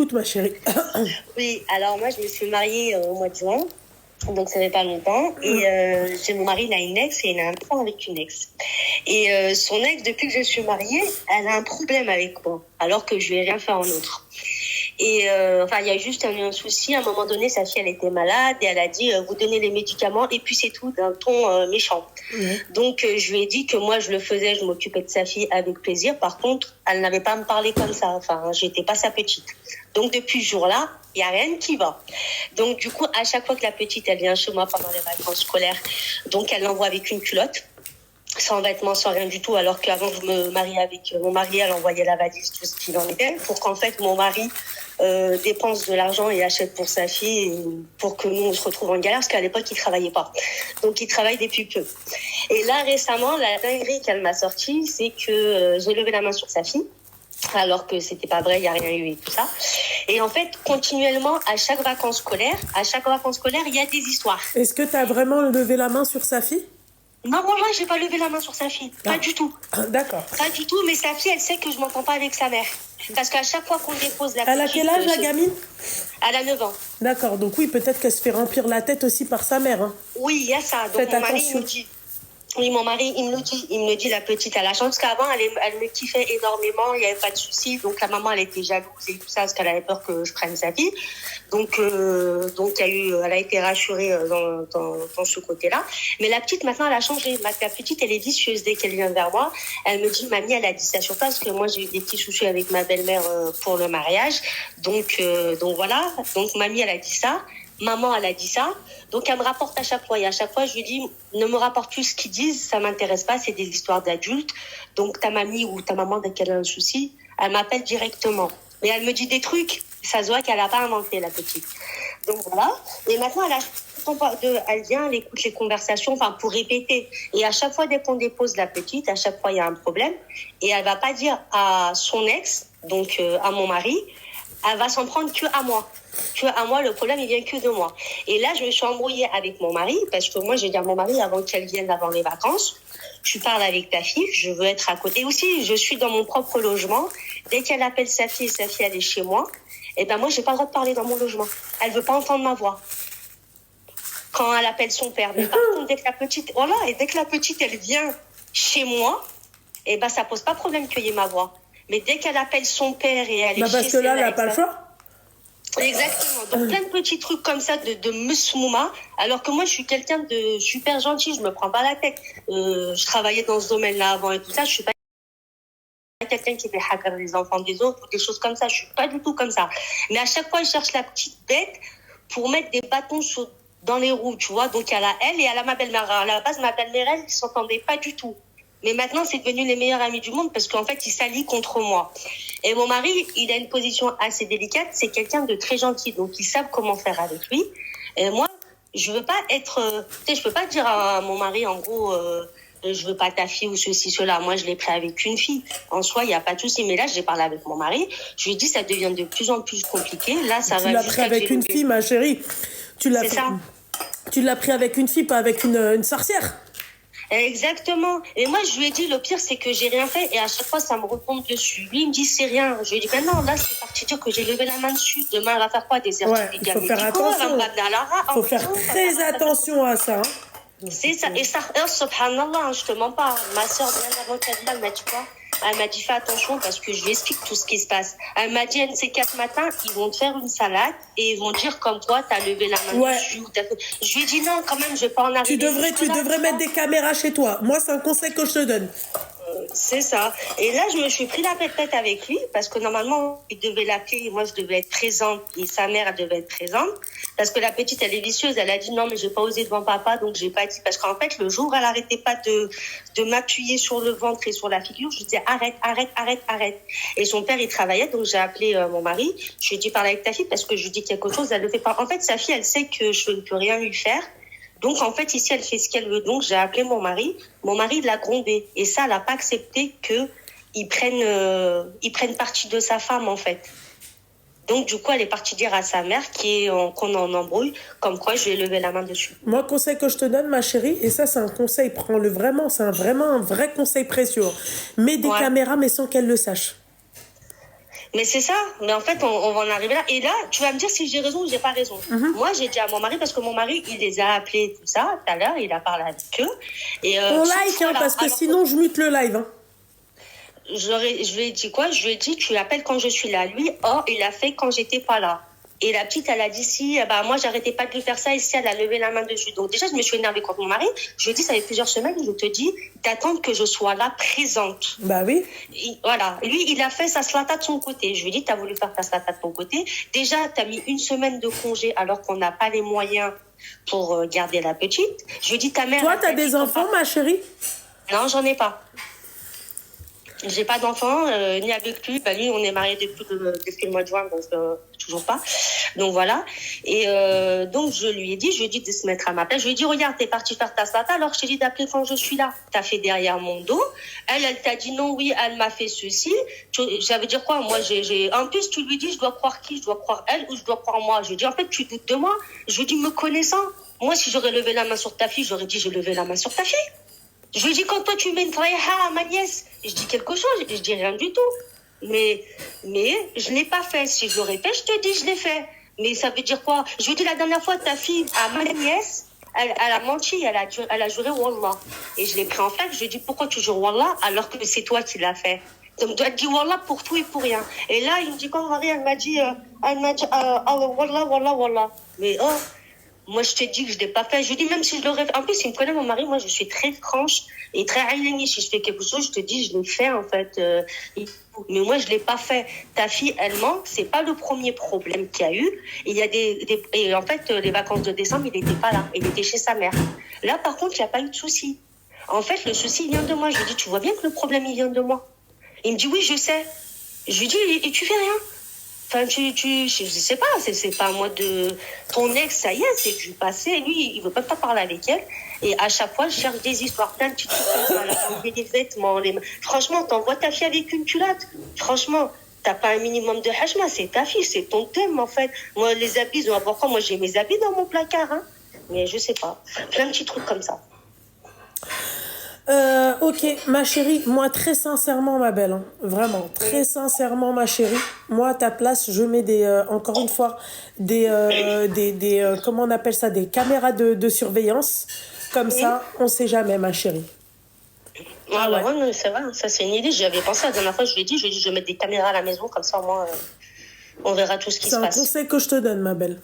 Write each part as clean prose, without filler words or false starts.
Écoute, ma chérie. Oui, alors moi, je me suis mariée au mois de juin, donc ça fait pas longtemps. Et j'ai mon mari, il a une ex et il a un enfant avec une ex. Et son ex, depuis que je suis mariée, elle a un problème avec moi, alors que je lui ai rien fait en outre. Et enfin, il y a juste un souci. À un moment donné, sa fille, elle était malade et elle a dit vous donnez les médicaments et puis c'est tout, d'un ton méchant. Donc, je lui ai dit que moi, je le faisais, je m'occupais de sa fille avec plaisir. Par contre, elle n'avait pas à me parler comme ça. Enfin, j'étais pas sa petite. Donc, depuis ce jour-là, il y a rien qui va. Donc, du coup, à chaque fois que la petite, elle vient chez moi pendant les vacances scolaires, donc elle l'envoie avec une culotte, sans vêtements, sans rien du tout, alors qu'avant que je me marie avec mon mari, elle envoyait la valise, tout ce qu'il en était, pour qu'en fait mon mari dépense de l'argent et achète pour sa fille, et pour que nous on se retrouve en galère, parce qu'à l'époque il travaillait pas, donc il travaille depuis peu. Et là récemment, la dinguerie qu'elle m'a sortie, c'est que j'ai levé la main sur sa fille, alors que c'était pas vrai, il y a rien eu et tout ça. Et en fait, continuellement, à chaque vacances scolaires, il y a des histoires. Est-ce que tu as vraiment levé la main sur sa fille? Non, moi, j'ai pas levé la main sur sa fille. Pas du tout. D'accord. Pas du tout, mais sa fille, elle sait que je m'entends pas avec sa mère. Parce qu'à chaque fois qu'on dépose la petite... Elle a quel âge, la gamine? Elle a 9 ans. D'accord, donc oui, peut-être qu'elle se fait remplir la tête aussi par sa mère. Hein. Oui, il y a ça. Donc faites mon mari, attention. il me dit... Oui, mon mari, il me le dit, la petite, elle a chance. Parce qu'avant, elle me kiffait énormément, il n'y avait pas de soucis. Donc, la maman, elle était jalouse et tout ça, parce qu'elle avait peur que je prenne sa fille. Donc elle a été rassurée dans ce côté-là. Mais la petite, maintenant, elle a changé. La petite, elle est vicieuse dès qu'elle vient vers moi. Elle me dit, mamie, elle a dit ça sur toi, parce que moi, j'ai eu des petits soucis avec ma belle-mère pour le mariage. Donc voilà. Donc, mamie, elle a dit ça. Maman, elle a dit ça. Donc, elle me rapporte à chaque fois. Et à chaque fois, je lui dis, ne me rapporte plus ce qu'ils disent, ça m'intéresse pas, c'est des histoires d'adultes. Donc, ta mamie ou ta maman, dès qu'elle a un souci, elle m'appelle directement. Mais elle me dit des trucs, ça se voit qu'elle a pas inventé, la petite. Donc, voilà. Et maintenant, elle vient, elle écoute les conversations, enfin, pour répéter. Et à chaque fois, dès qu'on dépose la petite, à chaque fois, il y a un problème. Et elle va pas dire à son ex, donc à mon mari, elle va s'en prendre que à moi. Que à moi, le problème, il vient que de moi. Et là, je me suis embrouillée avec mon mari, parce que moi, j'ai dit à mon mari, avant qu'elle vienne avant les vacances, tu parles avec ta fille, je veux être à côté. Et aussi, je suis dans mon propre logement. Dès qu'elle appelle sa fille, et sa fille, elle est chez moi, et ben moi, j'ai pas le droit de parler dans mon logement. Elle veut pas entendre ma voix. Quand elle appelle son père. Mais par contre, dès que la petite, elle vient chez moi, et ben ça pose pas problème qu'il y ait ma voix. Mais dès qu'elle appelle son père et elle est chez parce que là, elle n'a pas le choix. Exactement. Donc, plein de petits trucs comme ça de musmouma. Alors que moi, je suis quelqu'un de super gentil. Je me prends pas la tête. Je travaillais dans ce domaine-là avant et tout ça. Je suis pas quelqu'un qui fait hacker les enfants des autres ou des choses comme ça. Je suis pas du tout comme ça. Mais à chaque fois, je cherche la petite bête pour mettre des bâtons dans les roues, tu vois. Donc, il y a elle et il y a ma belle-mère. À la base, ma belle-mère, elle, ils s'entendaient pas du tout. Mais maintenant, c'est devenu les meilleurs amis du monde parce qu'en fait, ils s'allient contre moi. Et mon mari, il a une position assez délicate. C'est quelqu'un de très gentil. Donc, ils savent comment faire avec lui. Et moi, je veux pas être... je peux pas dire à mon mari, en gros, je veux pas ta fille ou ceci, cela. Moi, je l'ai pris avec une fille. En soi, il n'y a pas de souci. Mais là, j'ai parlé avec mon mari. Je lui ai dit, ça devient de plus en plus compliqué. Là, ça va... Tu l'as pris avec une fille, ma chérie. Tu l'as pris avec une fille, pas avec une sorcière. Exactement. Et moi, je lui ai dit, le pire, c'est que j'ai rien fait. Et à chaque fois, ça me retombe dessus. Lui, il me dit, c'est rien. Je lui ai dit, ben non, là, c'est parti dire que j'ai levé la main dessus. Demain, elle va faire quoi? Des certificats il faut faire attention. Il faut faire très attention à ça. C'est ça. Et ça, subhanallah, je te mens pas. Ma soeur, bien avant qu'elle vienne, elle m'a dit quoi? Elle m'a dit, fais attention parce que je lui explique tout ce qui se passe. Elle m'a dit, ces 4 matins, ils vont te faire une salade et ils vont dire comme toi, t'as levé la main dessus. Je lui ai dit, non, quand même, je vais pas en arriver. Tu devrais mettre des caméras chez toi. Moi, c'est un conseil que je te donne. C'est ça. Et là, je me suis pris la tête avec lui parce que normalement, il devait l'appeler et moi, je devais être présente et sa mère, elle devait être présente. Parce que la petite, elle est vicieuse. Elle a dit non, mais j'ai pas osé devant papa, donc j'ai pas dit. Parce qu'en fait, le jour où elle arrêtait pas de m'appuyer sur le ventre et sur la figure, je disais arrête. Et son père, il travaillait, donc j'ai appelé mon mari. Je lui ai dit parle avec ta fille parce que je lui dis quelque chose, elle le fait pas. En fait, sa fille, elle sait que je ne peux rien lui faire. Donc, en fait, ici, elle fait ce qu'elle veut. Donc, j'ai appelé mon mari. Mon mari l'a grondé. Et ça, elle n'a pas accepté qu'ils prennent partie de sa femme, en fait. Donc, du coup, elle est partie dire à sa mère qu'on en embrouille, comme quoi je lui ai levé la main dessus. Moi, conseil que je te donne, ma chérie, et ça, c'est un conseil, prends-le vraiment, c'est vraiment un vrai conseil précieux. Mets des caméras, mais sans qu'elle le sache. Mais c'est ça. Mais en fait, on va en arriver là. Et là, tu vas me dire si j'ai raison ou j'ai pas raison. Moi, j'ai dit à mon mari, parce que mon mari, il les a appelés, tout ça, tout à l'heure, il a parlé avec eux. Et, on like, hein, parce que sinon, je mute le live. Hein. Je lui ai dit quoi? Je lui ai dit, tu l'appelles quand je suis là. Lui, il l'a fait quand j'étais pas là. Et la petite, elle a dit si, moi, j'arrêtais pas de lui faire ça, et si elle a levé la main dessus. Donc, déjà, je me suis énervée contre mon mari. Je lui ai dit, ça fait plusieurs semaines, je te dis, d'attendre que je sois là, présente. Bah oui. Voilà. Lui, il a fait sa slata de son côté. Je lui ai dit, t'as voulu faire ta slata de ton côté. Déjà, t'as mis une semaine de congé alors qu'on n'a pas les moyens pour garder la petite. Je lui ai dit, ta mère. Toi, t'as des enfants, ma chérie? Non, j'en ai pas. J'ai pas d'enfant, ni avec lui. Lui, on est mariés depuis le mois de juin, donc toujours pas. Donc voilà. Et donc je lui ai dit de se mettre à ma place. Je lui ai dit, regarde, t'es partie faire ta slata, alors je t'ai dit d'appeler quand je suis là. T'as fait derrière mon dos. Elle t'a dit non, oui, elle m'a fait ceci. Ça veut dire quoi? Moi, en plus, tu lui dis, je dois croire qui? Je dois croire elle ou je dois croire moi? Je lui ai dit, en fait, tu doutes de moi. Je lui ai dit, me connaissant, moi, si j'aurais levé la main sur ta fille, j'aurais dit, j'ai levé la main sur ta fille. Je lui dis, quand toi tu mets une traïha à ma nièce, je dis quelque chose, je dis rien du tout. Mais je ne l'ai pas fait. Si je l'aurais fait, je te dis, je l'ai fait. Mais ça veut dire quoi? Je lui dis, la dernière fois, ta fille, à ma nièce, elle a menti, elle a juré Wallah. Et je l'ai pris en flaque, je lui dis, pourquoi tu jures Wallah alors que c'est toi qui l'as fait? Donc, tu as dit Wallah pour tout et pour rien. Et là, il me dit, quand Marie, elle m'a dit, Wallah, Wallah, Wallah. Mais moi, je te dis que je ne l'ai pas fait. Je lui dis, même si je l'aurais fait. En plus, il me connaît, mon mari. Moi, je suis très franche et très alignée. Si je fais quelque chose, je te dis, je l'ai fait, en fait. Mais moi, je ne l'ai pas fait. Ta fille, elle manque. Ce n'est pas le premier problème qu'il y a eu. Il y a et en fait, les vacances de décembre, il n'était pas là. Il était chez sa mère. Là, par contre, il n'y a pas eu de souci. En fait, le souci, il vient de moi. Je lui dis, tu vois bien que le problème, il vient de moi. Il me dit, oui, je sais. Je lui dis, et tu fais rien. Enfin, je sais pas, c'est pas à moi de... Ton ex, ça y est, c'est du passé. Lui, il veut pas parler avec elle. Et à chaque fois, je cherche des histoires, plein de petites trucs comme ça. Des vêtements, Franchement, t'envoies ta fille avec une culotte. Franchement, t'as pas un minimum de hachma, c'est ta fille, c'est ton thème, en fait. Moi, les habits, pourquoi moi, j'ai mes habits dans mon placard, hein. Mais je sais pas. Plein de petits trucs comme ça. Ok, ma chérie, moi très sincèrement, ma belle, hein, vraiment, très sincèrement, ma chérie, moi à ta place, je mets encore une fois, comment on appelle ça, des caméras de surveillance, comme ça, on sait jamais, ma chérie. Ah ouais, ouais, ça va, ça c'est une idée, j'y avais pensé la dernière fois, je lui ai dit, je vais mettre des caméras à la maison, comme ça, au moins, on verra tout ce qui se passe. C'est un conseil que je te donne, ma belle.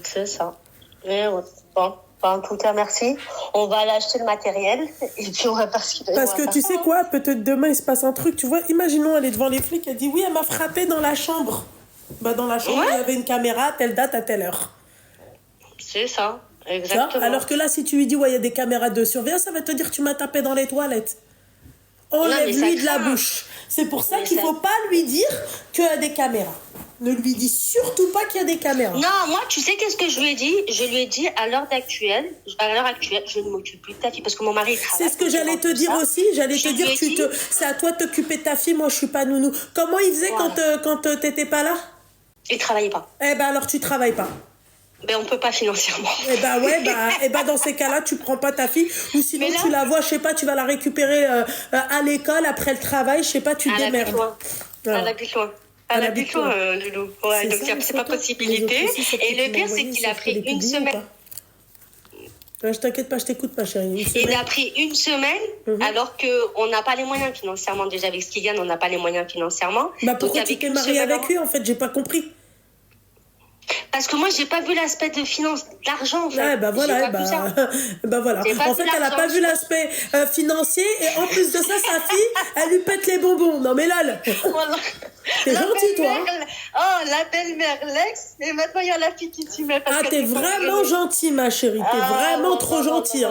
C'est ça. Mais ouais, bon. En tout cas, merci. On va aller acheter le matériel et puis on va parce que tu sais quoi, peut-être demain il se passe un truc, tu vois. Imaginons, elle est devant les flics, elle dit oui, elle m'a frappé dans la chambre. Dans la chambre, il y avait une caméra, telle date, à telle heure. C'est ça, exactement. Alors que là, si tu lui dis ouais, il y a des caméras de surveillance, ça va te dire tu m'as tapé dans les toilettes. Enlève-lui de la bouche. C'est pour ça qu'il ne faut pas lui dire qu'il y a des caméras. Ne lui dis surtout pas qu'il y a des caméras. Non, moi, tu sais qu'est-ce que je lui ai dit? Je lui ai dit, à l'heure actuelle, je ne m'occupe plus de ta fille parce que mon mari travaille. C'est ce que j'allais te dire aussi. J'allais te dire, c'est à toi de t'occuper de ta fille. Moi, je suis pas nounou. Comment il faisait quand t'étais pas là? Il travaillait pas. Eh ben alors, tu travailles pas. Ben, on peut pas financièrement. Eh ben ouais, dans ces cas-là, tu prends pas ta fille. Ou sinon, tu la vois, je sais pas, tu vas la récupérer à l'école après le travail. Je sais pas, tu te démerdes. Elle habite loin. Elle habite loin, Loulou. Ouais, donc c'est pas possibilité. Et le pire, c'est qu'il a pris une semaine. Je t'inquiète pas, je t'écoute, ma chérie. Il a pris une semaine, alors qu'on n'a pas les moyens financièrement. Déjà, avec ce qu'il gagne, on n'a pas les moyens financièrement. Pourquoi tu t'es mariée avec lui, en fait? J'ai pas compris. Parce que moi, j'ai pas vu l'aspect de finance, d'argent, en fait. Ouais, voilà. En fait, elle a pas vu l'aspect financier et en plus de ça, sa fille, elle lui pète les bonbons. Non, mais là, t'es gentil, toi. Oh, la belle-mère Lex, et maintenant, il y a la fille qui s'y met. T'es vraiment gentille, ma chérie. T'es vraiment trop gentille.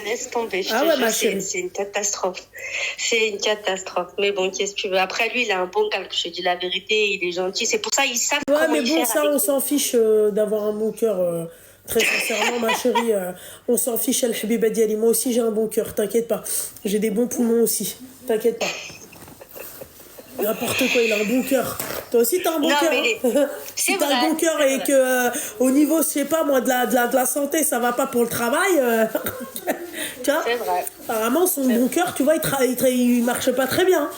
Laisse tomber. Ma chérie. C'est une catastrophe. C'est une catastrophe. Mais bon, qu'est-ce que tu veux? Après, lui, il a un bon calque. Je te dis la vérité, il est gentil. C'est pour ça qu'ils savent comment mais bon, ça, on s'en fiche d'avoir un bon cœur. Très sincèrement, ma chérie, on s'en fiche, El Habiba Diali. Moi aussi, j'ai un bon cœur, t'inquiète pas. J'ai des bons poumons aussi, t'inquiète pas. N'importe quoi, il a un bon cœur. Toi aussi, t'as un bon cœur. Si t'as un bon cœur et que au niveau, je sais pas moi, de la santé, ça va pas pour le travail. Tu vois, c'est vrai. Apparemment, son bon cœur, tu vois, il marche pas très bien.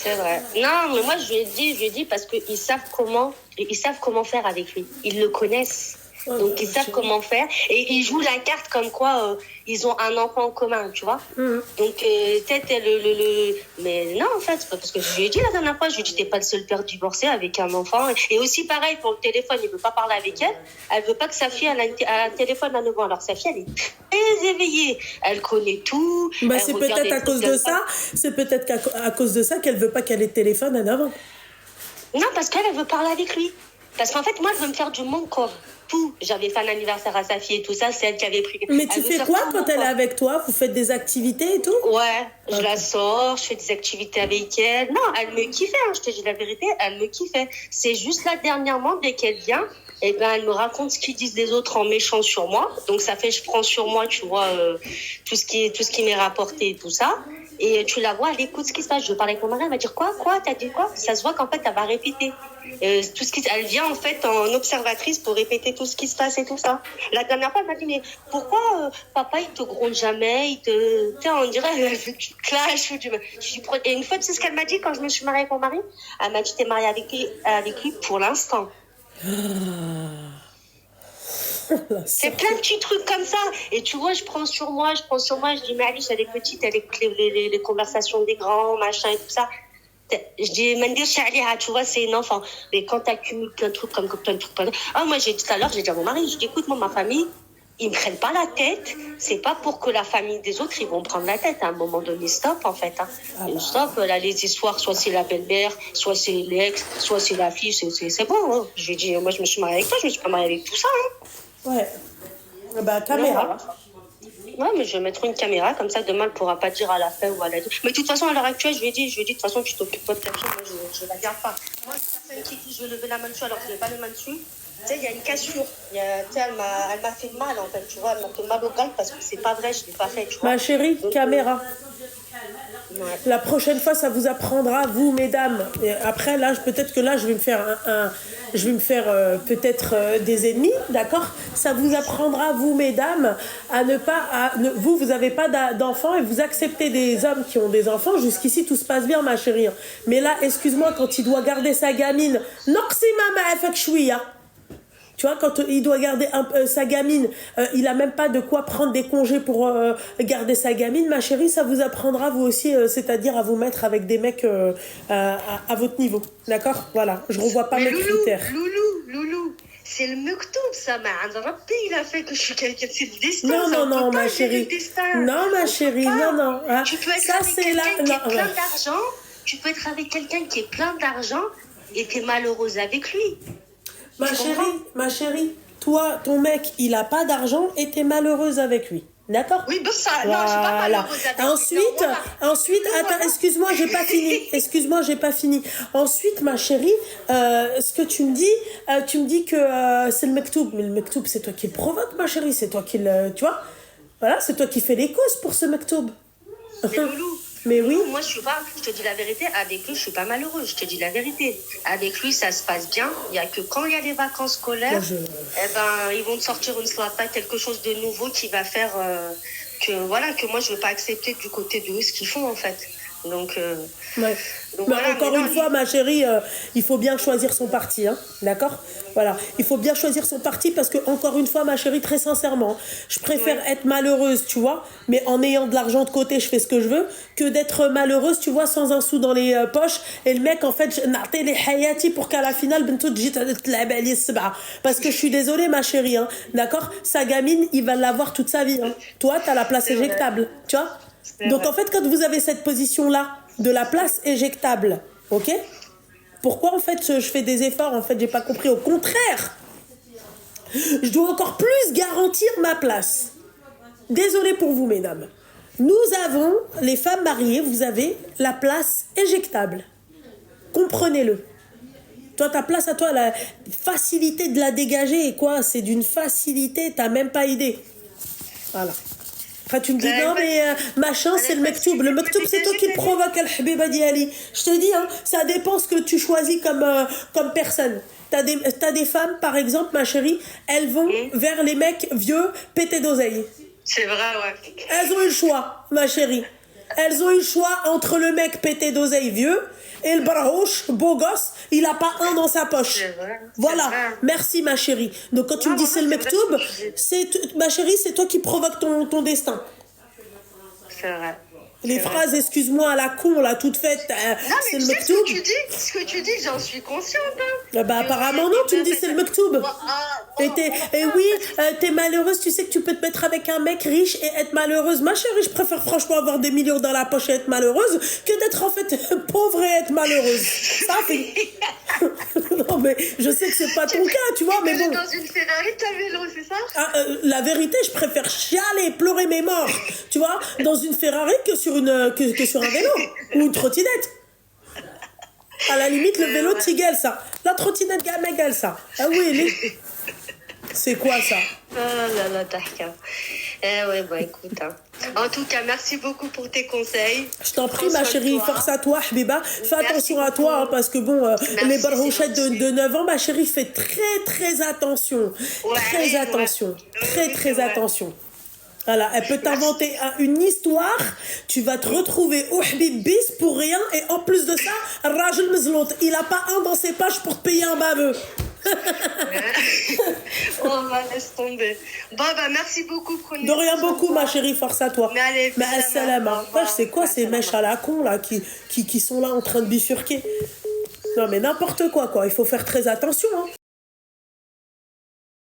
C'est vrai. Non, mais moi, je lui ai dit parce ils savent comment faire avec lui. Ils le connaissent. Donc, ils savent comment faire. Et ils jouent la carte comme quoi ils ont un enfant en commun, tu vois. Donc, peut-être mais non, en fait, parce que je lui ai dit la dernière fois, je lui ai dit, t'es pas le seul père divorcé avec un enfant. Et aussi, pareil, pour le téléphone, il veut pas parler avec elle. Elle veut pas que sa fille ait un téléphone à 9 ans. Alors, sa fille, elle est très éveillée. Elle connaît tout. Bah, c'est peut-être à cause de ça. C'est peut-être à cause de ça qu'elle veut pas qu'elle ait de téléphone à 9 ans. Non, parce qu'elle veut parler avec lui. Parce qu'en fait, moi, elle veut me faire du monde corps. Tout. J'avais fait un anniversaire à sa fille et tout ça, c'est elle qui avait pris. Mais tu fais quoi quand elle est avec toi? Vous faites des activités et tout? Ouais, je la sors, je fais des activités avec elle. Non, elle me kiffait, hein, je te dis la vérité, elle me kiffait. C'est juste là, dernièrement, dès qu'elle vient, eh ben, elle me raconte ce qu'ils disent les autres en méchant sur moi. Donc, ça fait, je prends sur moi, tu vois, tout ce qui m'est rapporté et tout ça. Et tu la vois, elle écoute ce qui se passe. Je parlais avec mon mari, elle va dire quoi, t'as dit quoi? Ça se voit qu'en fait, elle va répéter. Elle vient en fait en observatrice pour répéter tout ce qui se passe et tout ça. La dernière fois, elle m'a dit, mais pourquoi papa, il te gronde jamais, on dirait, tu te clashes. Et une fois, tu sais ce qu'elle m'a dit quand je me suis mariée avec mon mari? Elle m'a dit, t'es mariée avec lui pour l'instant. C'est plein de petits trucs comme ça. Et tu vois, je prends sur moi, je dis, mais Alice, elle est petite, elle écoute les conversations des grands, machin et tout ça. Je dis, Mandir Shaliha, tu vois, c'est une enfant. Mais quand t'accumules plein de trucs comme plein de trucs, moi, j'ai dit tout à l'heure, j'ai dit à mon mari, je dis, écoute, moi, ma famille, ils me prennent pas la tête. C'est pas pour que la famille des autres, ils vont prendre la tête. À un moment donné, stop, en fait. Stop, là, les histoires, soit c'est la belle-mère, soit c'est l'ex, soit c'est la fille, c'est bon. Hein. Je lui ai dit, moi, je me suis mariée avec toi, je me suis pas mariée avec tout ça. Hein. Ouais. Bah, caméra. Ouais, mais je vais mettre une caméra, comme ça, demain, elle pourra pas dire à la fin ou à la dire. Mais de toute façon, à l'heure actuelle, je lui ai dit, de toute façon, tu t'occupes pas de ta fille, moi, je la garde pas. Moi, une personne qui dit, je vais lever la main dessus, alors que je n'ai pas les mains dessus. Tu sais, il y a une cassure. Elle m'a fait mal, en fait, tu vois, elle m'a fait mal au gars parce que c'est pas vrai, je l'ai pas fait, tu vois. Ma chérie, donc, caméra. Ouais. La prochaine fois, ça vous apprendra, vous, mesdames. Et après, là, peut-être que là, je vais me faire peut-être des ennemis, d'accord? Ça vous apprendra, vous, mesdames, à ne pas... vous n'avez pas d'enfants et vous acceptez des hommes qui ont des enfants. Jusqu'ici, tout se passe bien, ma chérie. Mais là, excuse-moi, quand il doit garder sa gamine, tu vois, quand il doit garder sa gamine, il n'a même pas de quoi prendre des congés pour garder sa gamine. Ma chérie, ça vous apprendra, vous aussi, c'est-à-dire à vous mettre avec des mecs à votre niveau. D'accord? Voilà, je ne revois pas mes critères. Loulou, c'est le mektoub, ça. Rabbi, il a fait que je suis quelqu'un. C'est le destin. Non, ma chérie. Non, ma chérie, non. Hein. Tu peux être ça, avec quelqu'un qui est plein d'argent. Tu peux être avec quelqu'un qui est plein d'argent et tu es malheureuse avec lui. Ma chérie, toi, ton mec, il a pas d'argent et t'es malheureuse avec lui. D'accord? Oui, bon ça, voilà. Non, je suis pas malheureuse avec lui. Ensuite, attends, excuse-moi, j'ai pas fini. Ensuite, ma chérie, ce que tu me dis que c'est le mektoub. Mais le mektoub, c'est toi qui le provoque, ma chérie. C'est toi qui le... Tu vois? Voilà, c'est toi qui fais les causes pour ce mektoub. Mais Loulou, mais oui. Moi, je te dis la vérité, avec lui, je suis pas malheureuse, je te dis la vérité. Avec lui, ça se passe bien. Il y a que quand il y a les vacances scolaires, ils vont te sortir une slapa, quelque chose de nouveau qui va faire que moi, je veux pas accepter du côté de eux ce qu'ils font, en fait. Donc voilà, encore une fois, ma chérie, il faut bien choisir son parti, hein, d'accord? Voilà, il faut bien choisir son parti parce que, encore une fois, ma chérie, très sincèrement, je préfère être malheureuse, tu vois, mais en ayant de l'argent de côté, je fais ce que je veux, que d'être malheureuse, tu vois, sans un sou dans les poches. Et le mec, en fait, n'arrêtez les hayati pour qu'à la finale, parce que je suis désolée, ma chérie, hein, d'accord? Sa gamine, il va l'avoir toute sa vie. Hein. Toi, t'as la place éjectable, tu vois? Donc en fait, quand vous avez cette position-là de la place éjectable, ok? Pourquoi en fait je fais des efforts? En fait, j'ai pas compris. Au contraire, je dois encore plus garantir ma place. Désolée pour vous, mesdames. Nous avons, les femmes mariées, vous avez la place éjectable. Comprenez-le. Toi, ta place à toi, la facilité de la dégager, et quoi? C'est d'une facilité, t'as même pas idée. Voilà. Après, tu me dis, non, mais machin, c'est le mektoub. Le mektoub, c'est toi qui le provoque, Al-Habiba Diali. Je te dis, hein, ça dépend ce que tu choisis comme personne. T'as des femmes, par exemple, ma chérie, elles vont vers les mecs vieux pétés d'oseille. C'est vrai, ouais. Elles ont eu le choix, ma chérie. Elles ont eu le choix entre le mec pété d'oseille vieux Et le Barhouch, beau gosse, il a pas un dans sa poche. C'est vrai. Voilà, C'est vrai. merci ma chérie. Donc quand tu Non, me dis c'est le maman, c'est mektoub, vrai ce que tu dis. ma chérie, c'est toi qui provoque ton destin. C'est vrai. Les C'est vrai. phrases, excuse-moi, à la con, là, toutes faites, Non, c'est mais le tu sais ce mektoub. que tu dis, j'en suis consciente. Hein. Bah apparemment non, tu me dis c'est le mektoub. Et oui, t'es malheureuse, tu sais que tu peux te mettre avec un mec riche et être malheureuse. Ma chérie, je préfère franchement avoir des millions dans la poche et être malheureuse que d'être en fait pauvre et être malheureuse. Ça fait... Non mais je sais que c'est pas ton cas, tu vois, mais bon. Dans une Ferrari, t'as vélo, c'est ça? La vérité, je préfère chialer, pleurer mes morts, tu vois, dans une Ferrari que sur que sur un vélo ou une trottinette. À la limite, le vélo t'égale ça. La trottinette m'égale ça. Ah oui, c'est quoi ça? Oh là là, d'accord. Ouais, bah écoute. Hein. En tout cas, merci beaucoup pour tes conseils. Je t'en prie, ma chérie, force à toi, Habiba. Fais attention à toi, hein, parce que bon, les barrouchettes de 9 ans, ma chérie, fais très attention. Ouais, Très attention. Très attention. Voilà, elle peut t'inventer une histoire, tu vas te retrouver au Habib bis pour rien, et en plus de ça, Rajel Mezlout, il a pas un dans ses poches pour te payer un baveux. Oh, bah, laisse tomber. Bon, bah, merci beaucoup. De rien beaucoup, ma chérie, force à toi. Mais allez, salama. C'est quoi ces mèches à la con, là, qui sont là en train de bifurquer? Non, mais n'importe quoi, il faut faire très attention, hein.